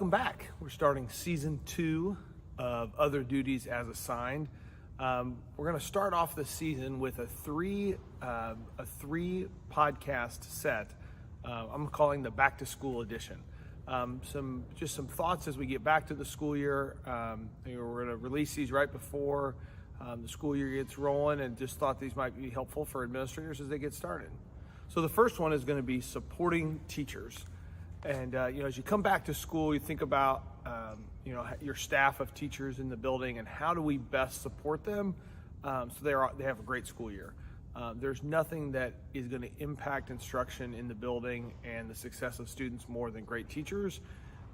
welcome back. We're starting season 2 of Other Duties as Assigned. We're going to start off this season with a three podcast set. I'm calling the Back to School edition. Some thoughts as we get back to the school year. We're going to release these right before the school year gets rolling, and just thought these might be helpful for administrators as they get started. So the first one is going to be supporting teachers. And as you come back to school, you think about your staff of teachers in the building and how do we best support them so they have a great school year. There's nothing that is going to impact instruction in the building and the success of students more than great teachers.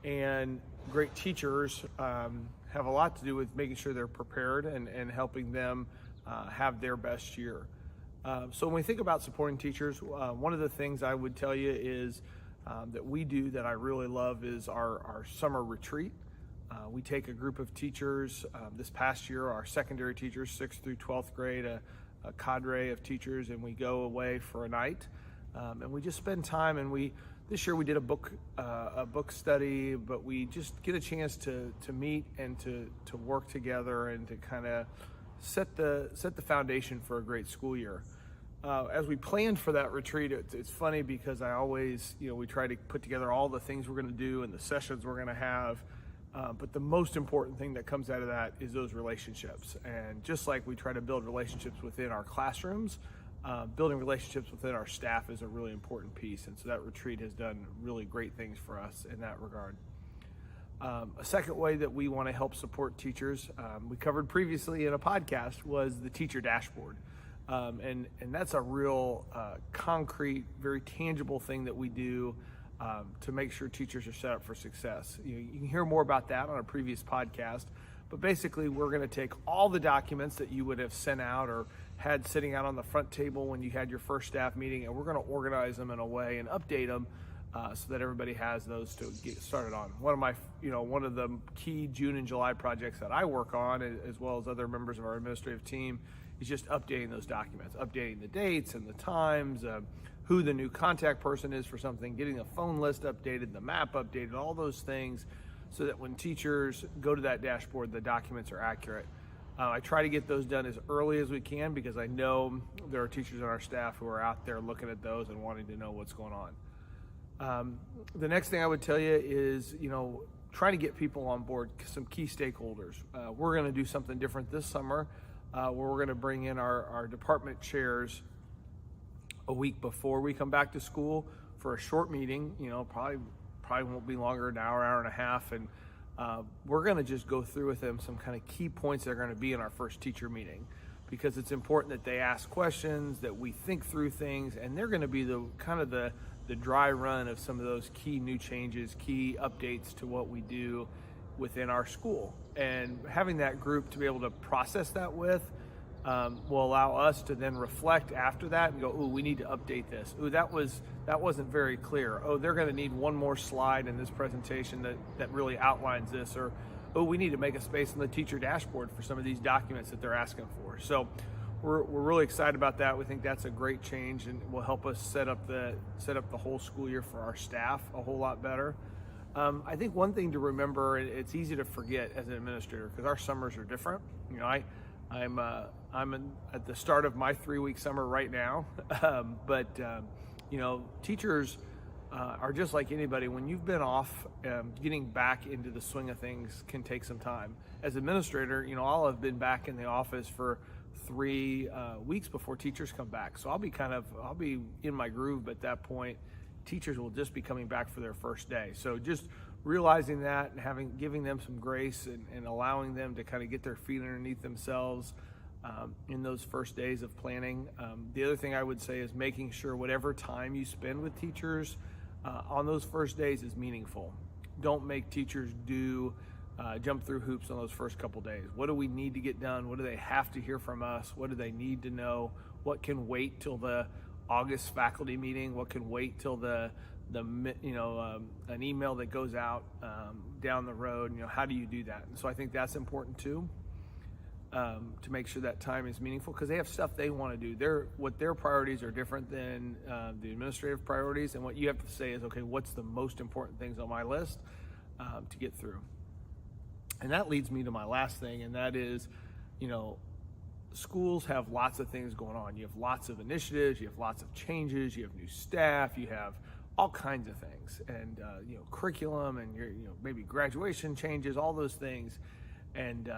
And great teachers have a lot to do with making sure they're prepared and helping them have their best year. So when we think about supporting teachers, one of the things I would tell you is that we do that I really love is our summer retreat. We take a group of teachers, this past year, our secondary teachers, 6th through 12th grade, a cadre of teachers, and we go away for a night. And we just spend time, and this year we did a book study, but we just get a chance to meet and to work together and to kind of set the foundation for a great school year. As we planned for that retreat, it's funny because I always, we try to put together all the things we're going to do and the sessions we're going to have. But the most important thing that comes out of that is those relationships. And just like we try to build relationships within our classrooms, building relationships within our staff is a really important piece. And so that retreat has done really great things for us in that regard. A second way that we want to help support teachers, we covered previously in a podcast, was the teacher dashboard. And that's a real concrete, very tangible thing that we do to make sure teachers are set up for success. You can hear more about that on a previous podcast, but basically we're going to take all the documents that you would have sent out or had sitting out on the front table when you had your first staff meeting, and we're going to organize them in a way and update them so that everybody has those to get started on. One of the key June and July projects that I work on, as well as other members of our administrative team, is just updating those documents, updating the dates and the times, who the new contact person is for something, getting the phone list updated, the map updated, all those things, so that when teachers go to that dashboard, the documents are accurate. I try to get those done as early as we can because I know there are teachers on our staff who are out there looking at those and wanting to know what's going on. The next thing I would tell you is, trying to get people on board, some key stakeholders. We're going to do something different this summer where we're going to bring in our department chairs a week before we come back to school for a short meeting. Probably won't be longer, an hour and a half, and we're going to just go through with them some kind of key points that are going to be in our first teacher meeting, because it's important that they ask questions, that we think through things, and they're going to be the dry run of some of those key new changes, key updates to what we do within our school. And having that group to be able to process that with will allow us to then reflect after that and go, "Ooh, we need to update this. Ooh, that wasn't very clear. Oh, they're going to need one more slide in this presentation that really outlines this." Or, "Oh, we need to make a space on the teacher dashboard for some of these documents that they're asking for." So we're really excited about that. We think that's a great change and will help us set up the whole school year for our staff a whole lot better. I think one thing to remember, it's easy to forget as an administrator because our summers are different. I'm at the start of my 3-week summer right now, but teachers are just like anybody. When you've been off, getting back into the swing of things can take some time. As administrator, I'll have been back in the office for 3 weeks before teachers come back, so I'll be in my groove at that point. Teachers will just be coming back for their first day. So just realizing that and giving them some grace and allowing them to kind of get their feet underneath themselves in those first days of planning. The other thing I would say is making sure whatever time you spend with teachers on those first days is meaningful. Don't make teachers jump through hoops on those first couple days. What do we need to get done? What do they have to hear from us? What do they need to know? What can wait till the August faculty meeting? What can wait till an email that goes out down the road? How do you do that? And so I think that's important too, to make sure that time is meaningful, because they have stuff they want to do. Their priorities are different than the administrative priorities, and what you have to say is, okay, what's the most important things on my list? to get through. And that leads me to my last thing, and that is, schools have lots of things going on. You have lots of initiatives, you have lots of changes, you have new staff, you have all kinds of things, and curriculum, and maybe graduation changes, all those things. And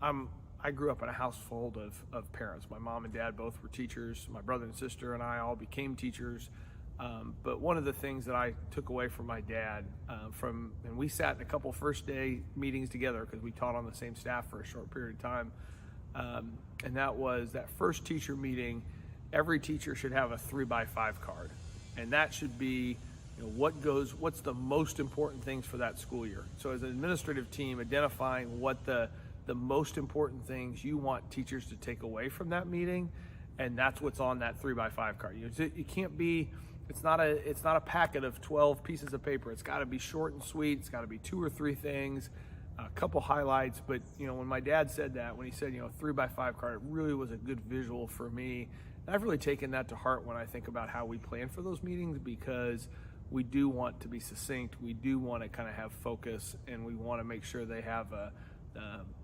I grew up in a household of parents. My mom and dad both were teachers. My brother and sister and I all became teachers. But one of the things that I took away from my dad, and we sat in a couple first day meetings together because we taught on the same staff for a short period of time. And that was that first teacher meeting. Every teacher should have a 3x5 card. And that should be, what's the most important things for that school year. So as an administrative team, identifying what the most important things you want teachers to take away from that meeting. And that's what's on that 3x5 card. You can't be, it's not a packet of 12 pieces of paper. It's got to be short and sweet. It's got to be 2 or 3 things, a couple highlights. But when my dad said that, when he said 3x5 card, it really was a good visual for me. And I've really taken that to heart when I think about how we plan for those meetings, because we do want to be succinct. We do want to kind of have focus, and we want to make sure they have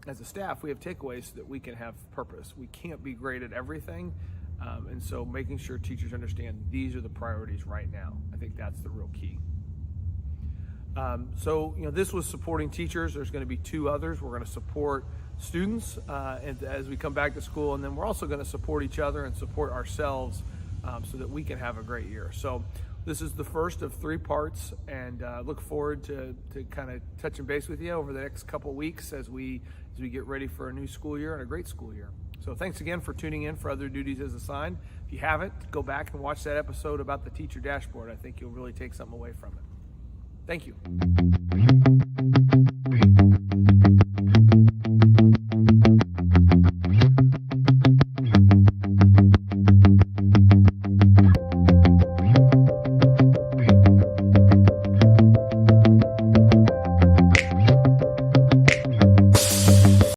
as a staff, we have takeaways so that we can have purpose. We can't be great at everything. And so making sure teachers understand these are the priorities right now. I think that's the real key. So this was supporting teachers. There's going to be 2 others. We're going to support students as we come back to school, and then we're also going to support each other and support ourselves so that we can have a great year. So this is the first of 3 parts, and look forward to kind of touching base with you over the next couple weeks as we get ready for a new school year and a great school year. So thanks again for tuning in for Other Duties as Assigned. If you haven't, go back and watch that episode about the teacher dashboard. I think you'll really take something away from it. Thank you.